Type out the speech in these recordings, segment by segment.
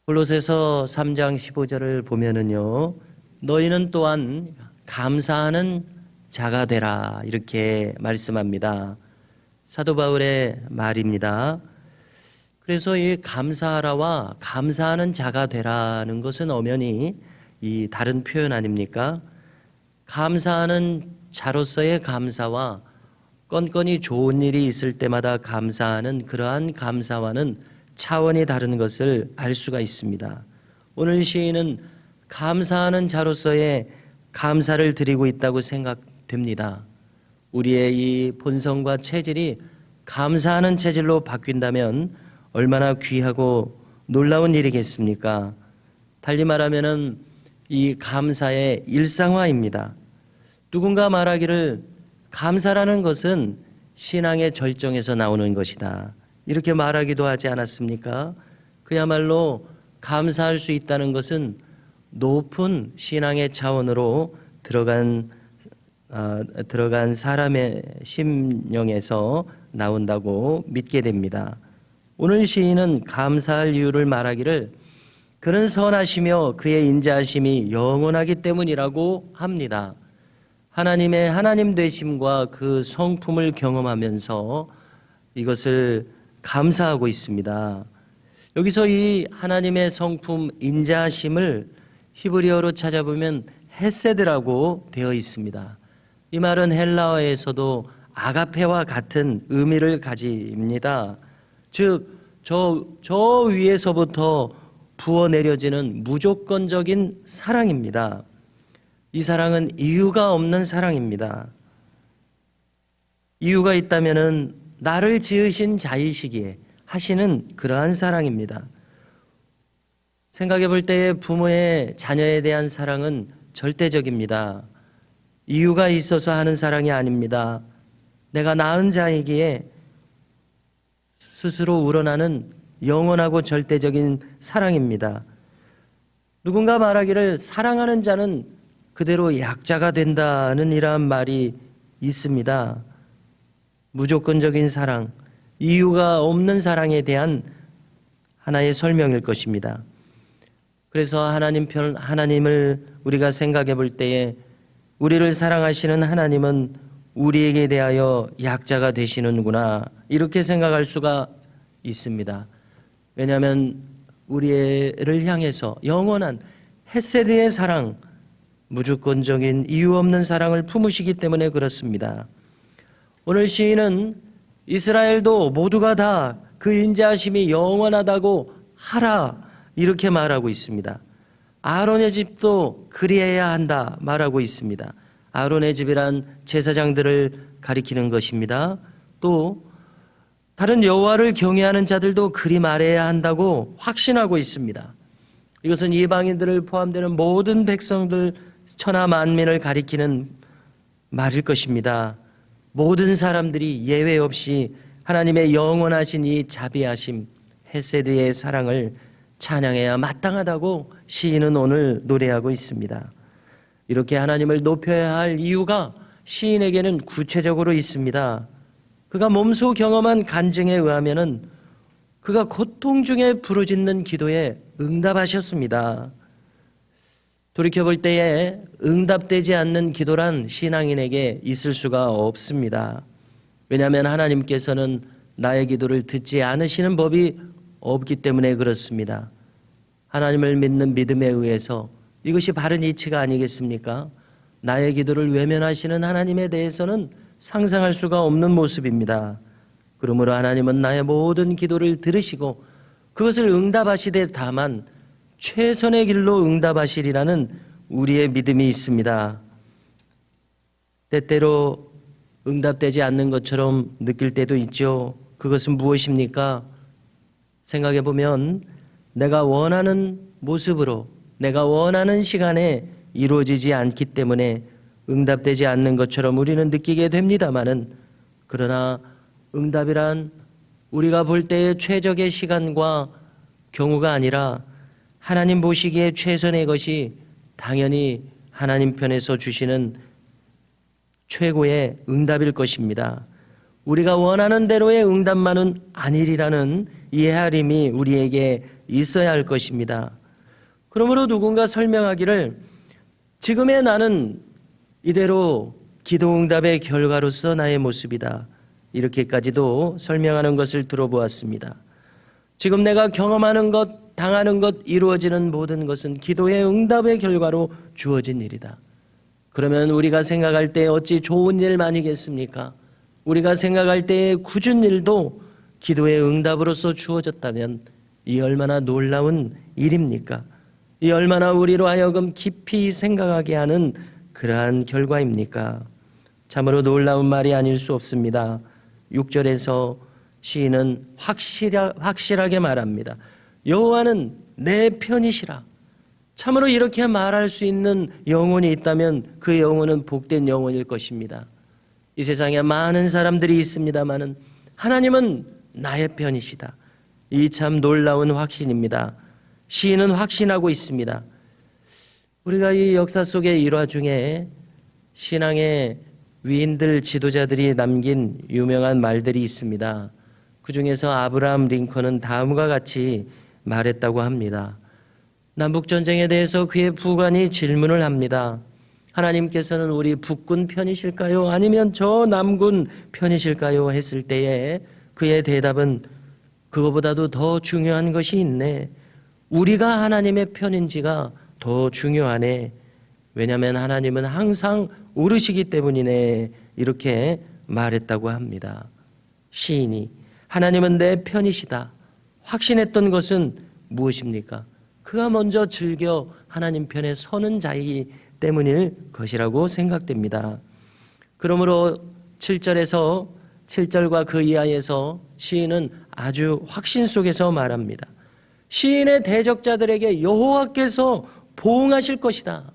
골로새서 3장 15절을 보면은요, 너희는 또한 감사하는 자가 되라 이렇게 말씀합니다. 사도 바울의 말입니다. 그래서 이 감사하라와 감사하는 자가 되라는 것은 엄연히 이 다른 표현 아닙니까? 감사하는 자로서의 감사와 건건이 좋은 일이 있을 때마다 감사하는 그러한 감사와는 차원이 다른 것을 알 수가 있습니다. 오늘 시인은 감사하는 자로서의 감사를 드리고 있다고 생각됩니다. 우리의 이 본성과 체질이 감사하는 체질로 바뀐다면 얼마나 귀하고 놀라운 일이겠습니까? 달리 말하면은 이 감사의 일상화입니다. 누군가 말하기를 감사라는 것은 신앙의 절정에서 나오는 것이다, 이렇게 말하기도 하지 않았습니까? 그야말로 감사할 수 있다는 것은 높은 신앙의 차원으로 들어간 사람의 심령에서 나온다고 믿게 됩니다. 오늘 시인은 감사할 이유를 말하기를 그는 선하시며 그의 인자하심이 영원하기 때문이라고 합니다. 하나님의 하나님 되심과 그 성품을 경험하면서 이것을 감사하고 있습니다. 여기서 이 하나님의 성품 인자하심을 히브리어로 찾아보면 헤세드라고 되어 있습니다. 이 말은 헬라어에서도 아가페와 같은 의미를 가집니다. 즉, 저 위에서부터 부어 내려지는 무조건적인 사랑입니다. 이 사랑은 이유가 없는 사랑입니다. 이유가 있다면은 나를 지으신 자이시기에 하시는 그러한 사랑입니다. 생각해 볼 때에 부모의 자녀에 대한 사랑은 절대적입니다. 이유가 있어서 하는 사랑이 아닙니다. 내가 낳은 자이기에 스스로 우러나는 영원하고 절대적인 사랑입니다. 누군가 말하기를 사랑하는 자는 그대로 약자가 된다는 이러한 말이 있습니다. 무조건적인 사랑, 이유가 없는 사랑에 대한 하나의 설명일 것입니다. 그래서 하나님을 우리가 생각해 볼 때에 우리를 사랑하시는 하나님은 우리에게 대하여 약자가 되시는구나, 이렇게 생각할 수가 있습니다. 왜냐하면 우리를 향해서 영원한 헤세드의 사랑, 무조건적인 이유 없는 사랑을 품으시기 때문에 그렇습니다. 오늘 시인은 이스라엘도 모두가 다 그 인자하심이 영원하다고 하라, 이렇게 말하고 있습니다. 아론의 집도 그리해야 한다 말하고 있습니다. 아론의 집이란 제사장들을 가리키는 것입니다. 또 다른 여호와를 경외하는 자들도 그리 말해야 한다고 확신하고 있습니다. 이것은 이방인들을 포함되는 모든 백성들, 천하 만민을 가리키는 말일 것입니다. 모든 사람들이 예외 없이 하나님의 영원하신 이 자비하심, 헤세드의 사랑을 찬양해야 마땅하다고 시인은 오늘 노래하고 있습니다. 이렇게 하나님을 높여야 할 이유가 시인에게는 구체적으로 있습니다. 그가 몸소 경험한 간증에 의하면은 그가 고통 중에 부르짖는 기도에 응답하셨습니다. 돌이켜볼 때에 응답되지 않는 기도란 신앙인에게 있을 수가 없습니다. 왜냐하면 하나님께서는 나의 기도를 듣지 않으시는 법이 없기 때문에 그렇습니다. 하나님을 믿는 믿음에 의해서 이것이 바른 이치가 아니겠습니까? 나의 기도를 외면하시는 하나님에 대해서는 상상할 수가 없는 모습입니다. 그러므로 하나님은 나의 모든 기도를 들으시고 그것을 응답하시되 다만 최선의 길로 응답하시리라는 우리의 믿음이 있습니다. 때때로 응답되지 않는 것처럼 느낄 때도 있죠. 그것은 무엇입니까? 생각해 보면 내가 원하는 모습으로, 내가 원하는 시간에 이루어지지 않기 때문에 응답되지 않는 것처럼 우리는 느끼게 됩니다마는, 그러나 응답이란 우리가 볼 때의 최적의 시간과 경우가 아니라 하나님 보시기에 최선의 것이 당연히 하나님 편에서 주시는 최고의 응답일 것입니다. 우리가 원하는 대로의 응답만은 아니리라는 이 헤아림이 우리에게 있어야 할 것입니다. 그러므로 누군가 설명하기를 지금의 나는 이대로 기도응답의 결과로서 나의 모습이다. 이렇게까지도 설명하는 것을 들어보았습니다. 지금 내가 경험하는 것, 당하는 것, 이루어지는 모든 것은 기도의 응답의 결과로 주어진 일이다. 그러면 우리가 생각할 때 어찌 좋은 일 아니겠습니까? 우리가 생각할 때의 굳은 일도 기도의 응답으로서 주어졌다면 이 얼마나 놀라운 일입니까? 이 얼마나 우리로 하여금 깊이 생각하게 하는 그러한 결과입니까? 참으로 놀라운 말이 아닐 수 없습니다. 6절에서 시인은 확실하게 말합니다. 여호와는 내 편이시라. 참으로 이렇게 말할 수 있는 영혼이 있다면 그 영혼은 복된 영혼일 것입니다. 이 세상에 많은 사람들이 있습니다마는 하나님은 나의 편이시다. 이 참 놀라운 확신입니다. 시인은 확신하고 있습니다. 우리가 이 역사 속의 일화 중에 신앙의 위인들 지도자들이 남긴 유명한 말들이 있습니다. 그 중에서 아브라함 링컨은 다음과 같이 말했다고 합니다. 남북전쟁에 대해서 그의 부관이 질문을 합니다. 하나님께서는 우리 북군 편이실까요? 아니면 저 남군 편이실까요? 했을 때에 그의 대답은 그거보다도 더 중요한 것이 있네. 우리가 하나님의 편인지가 더 중요하네. 왜냐하면 하나님은 항상 오르시기 때문이네. 이렇게 말했다고 합니다. 시인이 하나님은 내 편이시다. 확신했던 것은 무엇입니까? 그가 먼저 즐겨 하나님 편에 서는 자이기 때문일 것이라고 생각됩니다. 그러므로 7절과 그 이하에서 시인은 아주 확신 속에서 말합니다. 시인의 대적자들에게 여호와께서 보응하실 것이다.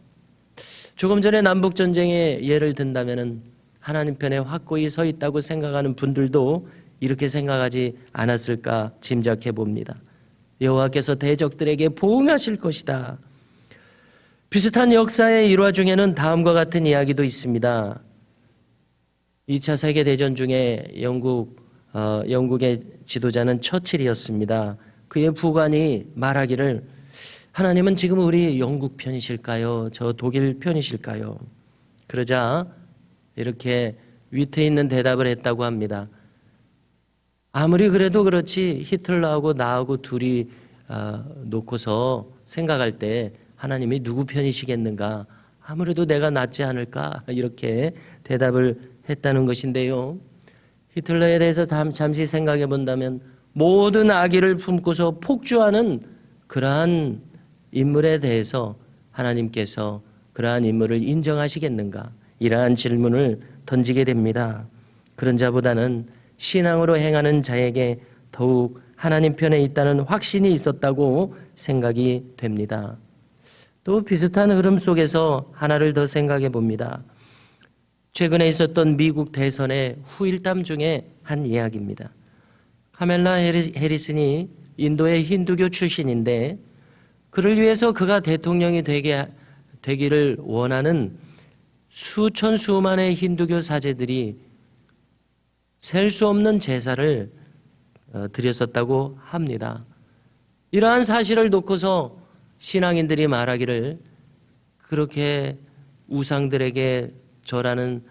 조금 전에 남북전쟁의 예를 든다면 하나님 편에 확고히 서 있다고 생각하는 분들도 이렇게 생각하지 않았을까 짐작해 봅니다. 여호와께서 대적들에게 보응하실 것이다. 비슷한 역사의 일화 중에는 다음과 같은 이야기도 있습니다. 2차 세계대전 중에 영국의 지도자는 처칠이었습니다. 그의 부관이 말하기를 하나님은 지금 우리 영국 편이실까요? 저 독일 편이실까요? 그러자 이렇게 위트 있는 대답을 했다고 합니다. 아무리 그래도 그렇지 히틀러하고 나하고 둘이 놓고서 생각할 때 하나님이 누구 편이시겠는가? 아무래도 내가 낫지 않을까? 이렇게 대답을 했다는 것인데요. 히틀러에 대해서 잠시 생각해 본다면 모든 악의를 품고서 폭주하는 그러한 인물에 대해서 하나님께서 그러한 인물을 인정하시겠는가? 이러한 질문을 던지게 됩니다. 그런 자보다는 신앙으로 행하는 자에게 더욱 하나님 편에 있다는 확신이 있었다고 생각이 됩니다. 또 비슷한 흐름 속에서 하나를 더 생각해 봅니다. 최근에 있었던 미국 대선의 후일담 중에 한 이야기입니다. 카멜라 해리슨이 인도의 힌두교 출신인데 그를 위해서 그가 대통령이 되기를 원하는 수천 수만의 힌두교 사제들이 셀 수 없는 제사를 드렸었다고 합니다. 이러한 사실을 놓고서 신앙인들이 말하기를 그렇게 우상들에게 절하는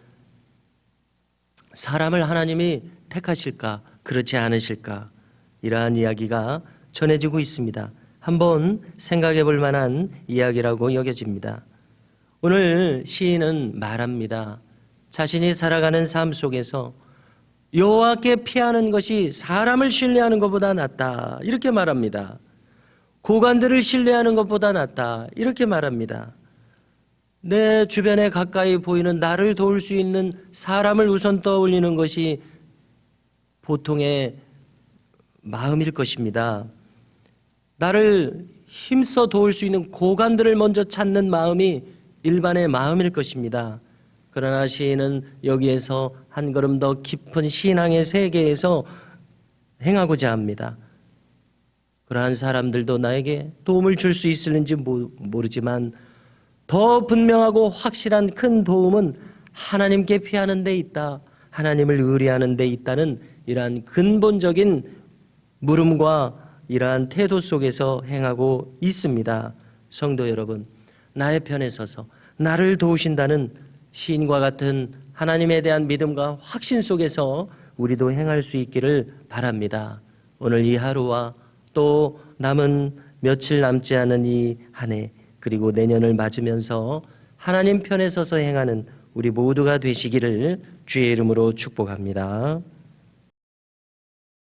사람을 하나님이 택하실까? 그렇지 않으실까? 이러한 이야기가 전해지고 있습니다. 한번 생각해 볼 만한 이야기라고 여겨집니다. 오늘 시인은 말합니다. 자신이 살아가는 삶 속에서 여호와께 피하는 것이 사람을 신뢰하는 것보다 낫다. 이렇게 말합니다. 고관들을 신뢰하는 것보다 낫다. 이렇게 말합니다. 내 주변에 가까이 보이는 나를 도울 수 있는 사람을 우선 떠올리는 것이 보통의 마음일 것입니다. 나를 힘써 도울 수 있는 고관들을 먼저 찾는 마음이 일반의 마음일 것입니다. 그러나 시인은 여기에서 한 걸음 더 깊은 신앙의 세계에서 행하고자 합니다. 그러한 사람들도 나에게 도움을 줄 수 있을는지 모르지만 더 분명하고 확실한 큰 도움은 하나님께 피하는 데 있다. 하나님을 의뢰하는 데 있다는 이러한 근본적인 물음과 이러한 태도 속에서 행하고 있습니다. 성도 여러분, 나의 편에 서서 나를 도우신다는 시인과 같은 하나님에 대한 믿음과 확신 속에서 우리도 행할 수 있기를 바랍니다. 오늘 이 하루와 또 남은 며칠 남지 않은 이 한 해 그리고 내년을 맞으면서 하나님 편에 서서 행하는 우리 모두가 되시기를 주의 이름으로 축복합니다.